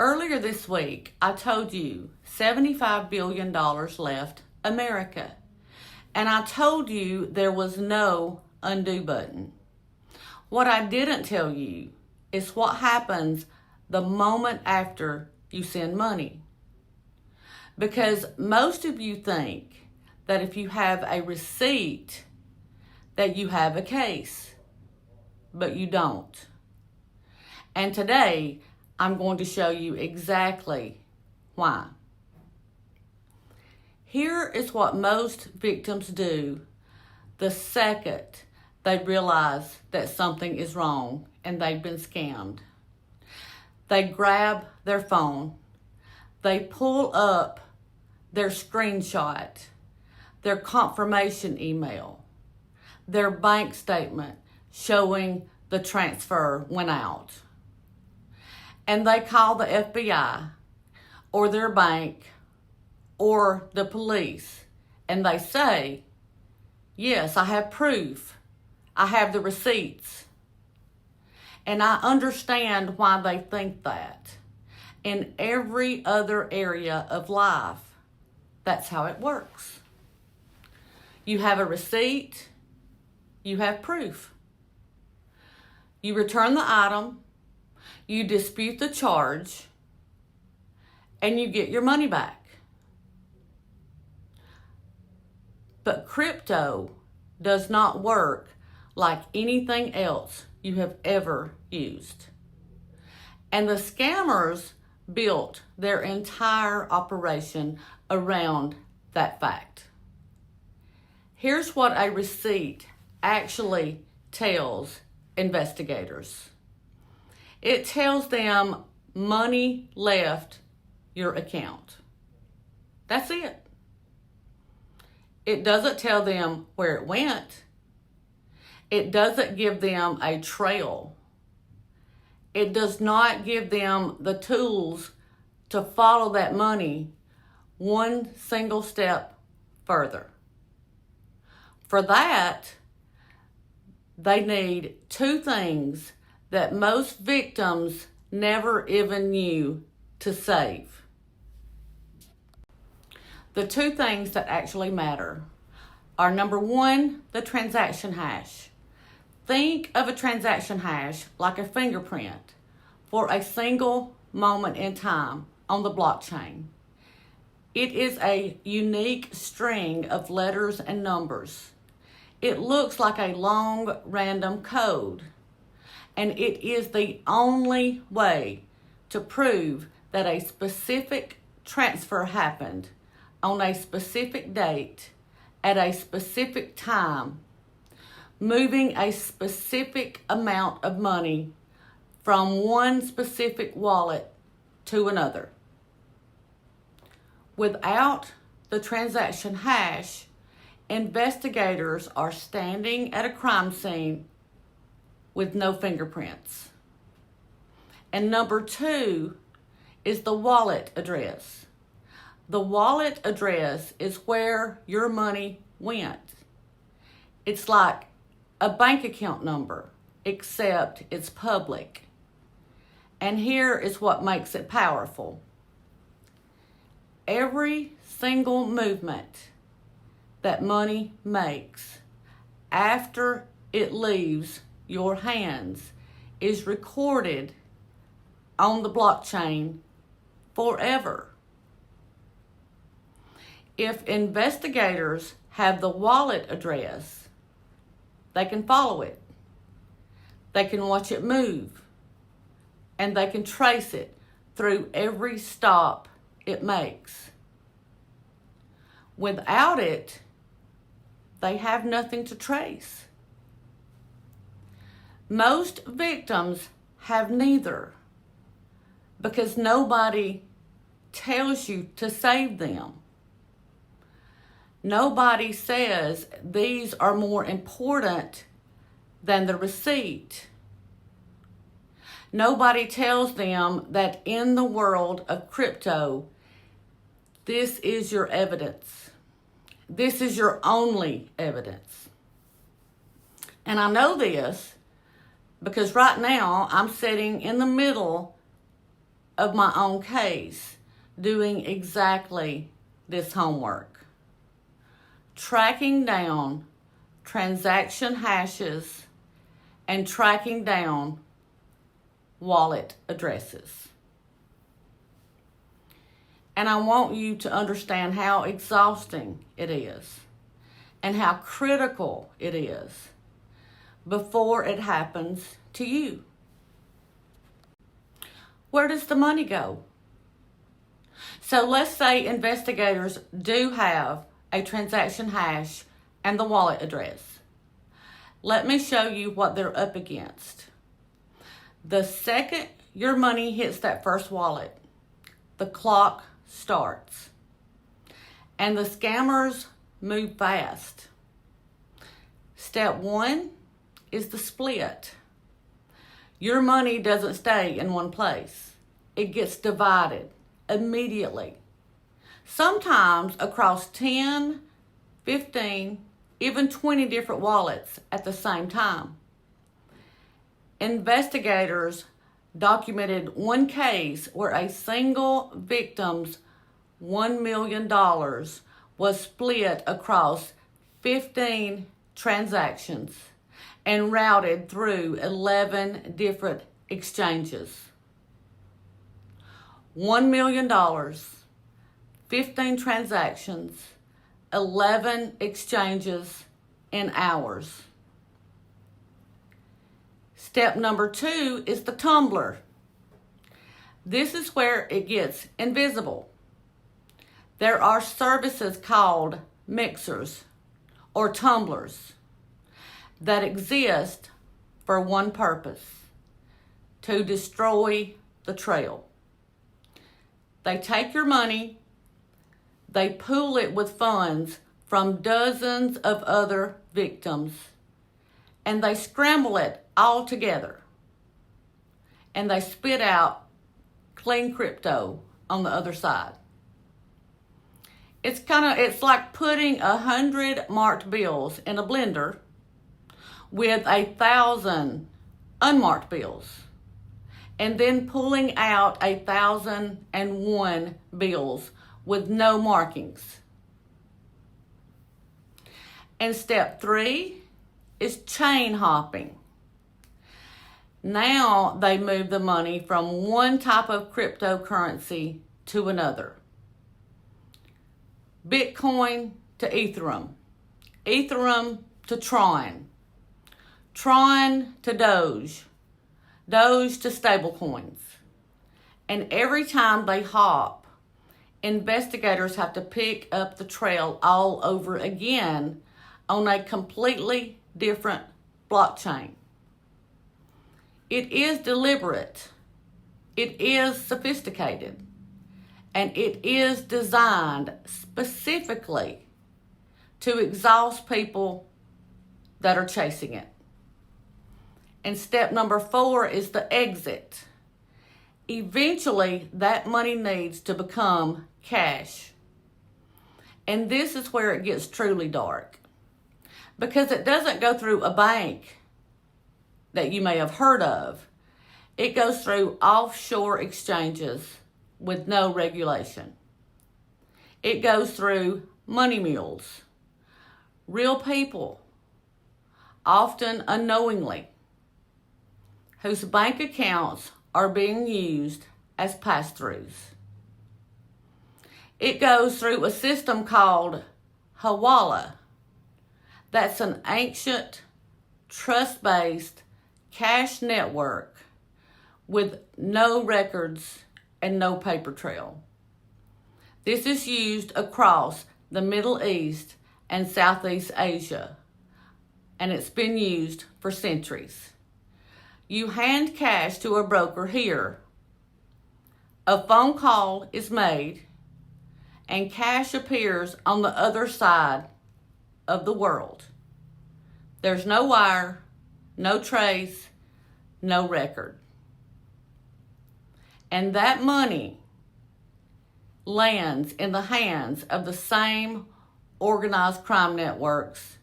Earlier this week, I told you $75 billion left America. And I told you there was no undo button. What I didn't tell you is what happens the moment after you send money. Because most of you think that if you have a receipt, that you have a case, but you don't. And today, I'm going to show you exactly why. Here is what most victims do the second they realize that something is wrong and they've been scammed. They grab their phone, they pull up their screenshot, their confirmation email, their bank statement showing the transfer went out. And they call the FBI or their bank or the police and they say, yes, I have proof. I have the receipts. And I understand why they think that. In every other area of life, that's how it works. You have a receipt, you have proof. You return the item, you dispute the charge, and you get your money back. But crypto does not work like anything else you have ever used. And the scammers built their entire operation around that fact. Here's what a receipt actually tells investigators. It tells them money left your account. That's it. It doesn't tell them where it went. It doesn't give them a trail. It does not give them the tools to follow that money one single step further. For that, they need two things that most victims never even knew to save. The two things that actually matter are, number one, the transaction hash. Think of a transaction hash like a fingerprint for a single moment in time on the blockchain. It is a unique string of letters and numbers. It looks like a long random code, and it is the only way to prove that a specific transfer happened on a specific date at a specific time, moving a specific amount of money from one specific wallet to another. Without the transaction hash, investigators are standing at a crime scene with no fingerprints. And number two is the wallet address. The wallet address is where your money went. It's like a bank account number, except it's public. And here is what makes it powerful. Every single movement that money makes after it leaves your hands is recorded on the blockchain forever. If investigators have the wallet address, they can follow it. They can watch it move. And they can trace it through every stop it makes. Without it, they have nothing to trace. Most victims have neither because nobody tells you to save them. Nobody says these are more important than the receipt. Nobody tells them that in the world of crypto, this is your evidence. This is your only evidence. And I know this because right now I'm sitting in the middle of my own case doing exactly this homework. Tracking down transaction hashes and tracking down wallet addresses. And I want you to understand how exhausting it is and how critical it is before it happens to you. Where does the money go? So let's say investigators do have a transaction hash and the wallet address. Let me show you what they're up against. The second your money hits that first wallet, the clock starts. And the scammers move fast. Step one is the split. Your money doesn't stay in one place. It gets divided immediately. Sometimes across 10, 15, even 20 different wallets at the same time. Investigators documented one case where a single victim's $1 million was split across 15 transactions and routed through 11 different exchanges. $1 million, 15 transactions, 11 exchanges in hours. Step number 2 is the tumbler. This is where it gets invisible. There are services called mixers or tumblers that exist for one purpose: to destroy the trail. They take your money, they pool it with funds from dozens of other victims, and they scramble it all together. And they spit out clean crypto on the other side. It's like putting 100 marked bills in a blender with 1,000 unmarked bills, and then pulling out 1,001 bills with no markings. And step 3 is chain hopping. Now they move the money from one type of cryptocurrency to another. Bitcoin to Ethereum, Ethereum to Tron, Tron to Doge, Doge to stablecoins. And every time they hop, investigators have to pick up the trail all over again on a completely different blockchain. It is deliberate, it is sophisticated, and it is designed specifically to exhaust people that are chasing it. And step number 4 is the exit. Eventually, that money needs to become cash. And this is where it gets truly dark, because it doesn't go through a bank that you may have heard of. It goes through offshore exchanges with no regulation. It goes through money mules, real people, often unknowingly, whose bank accounts are being used as pass-throughs. It goes through a system called Hawala. That's an ancient, trust-based cash network with no records and no paper trail. This is used across the Middle East and Southeast Asia, and it's been used for centuries. You hand cash to a broker here, a phone call is made, and cash appears on the other side of the world. There's no wire, no trace, no record. And that money lands in the hands of the same organized crime networks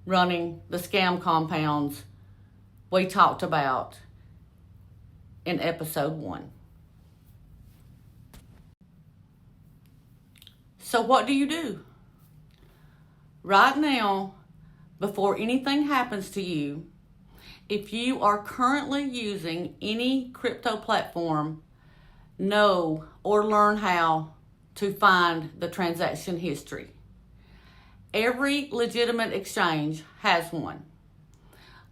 running the scam compounds we talked about in episode 1. So what do you do? Right now, before anything happens to you, if you are currently using any crypto platform, know or learn how to find the transaction history. Every legitimate exchange has one.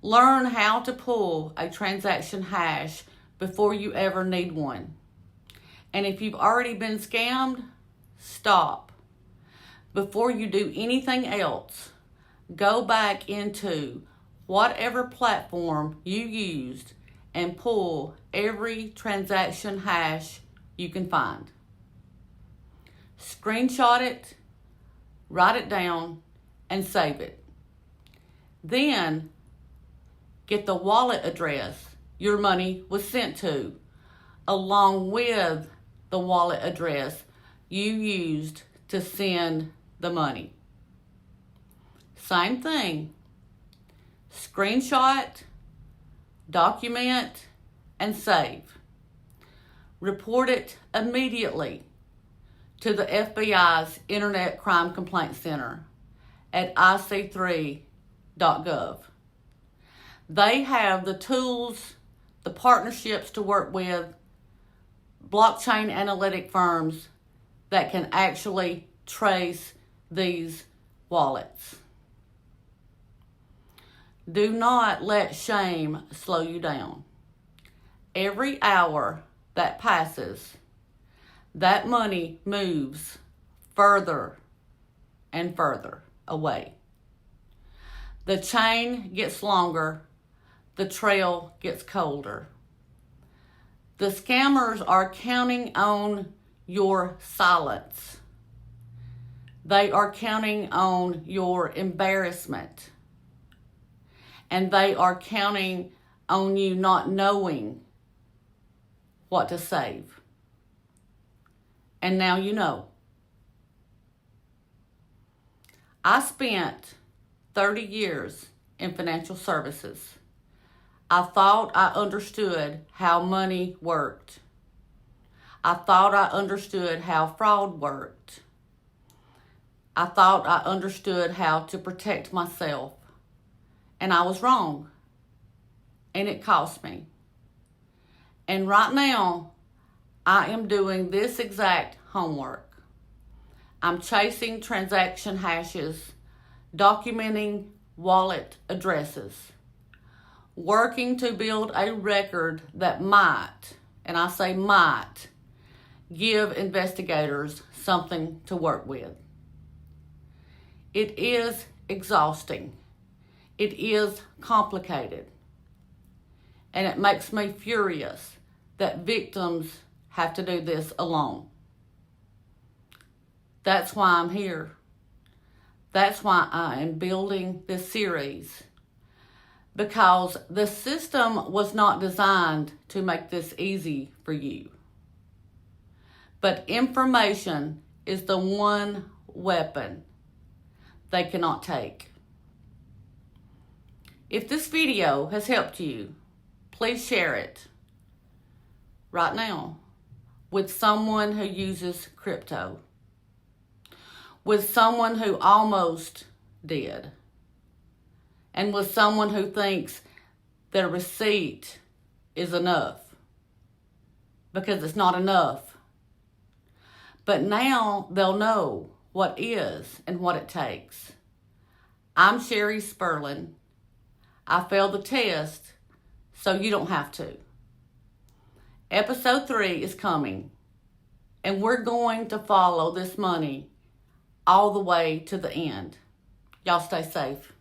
Learn how to pull a transaction hash before you ever need one. And if you've already been scammed, stop. Before you do anything else, go back into whatever platform you used and pull every transaction hash you can find. Screenshot it, write it down, and save it. Then get the wallet address your money was sent to, along with the wallet address you used to send the money. Same thing. Screenshot, document, and save. Report it immediately to the FBI's Internet Crime Complaint Center at ic3.gov. They have the tools, the partnerships to work with blockchain analytic firms that can actually trace these wallets. Do not let shame slow you down. Every hour that passes, that money moves further and further away. The chain gets longer, the trail gets colder. The scammers are counting on your silence. They are counting on your embarrassment. And they are counting on you not knowing what to save. And now you know. I spent 30 years in financial services. I thought I understood how money worked. I thought I understood how fraud worked. I thought I understood how to protect myself. And I was wrong. And it cost me. And right now, I am doing this exact homework. I'm chasing transaction hashes, documenting wallet addresses, working to build a record that might, and I say might, give investigators something to work with. It is exhausting. It is complicated. And it makes me furious that victims have to do this alone. That's why I'm here. That's why I am building this series. Because the system was not designed to make this easy for you. But information is the one weapon they cannot take. If this video has helped you, please share it right now with someone who uses crypto, with someone who almost did, and with someone who thinks their receipt is enough, because it's not enough. But now they'll know what is and what it takes. I'm Sherry Sperlin. I failed the test, so you don't have to. Episode 3 is coming, and we're going to follow this money all the way to the end. Y'all stay safe.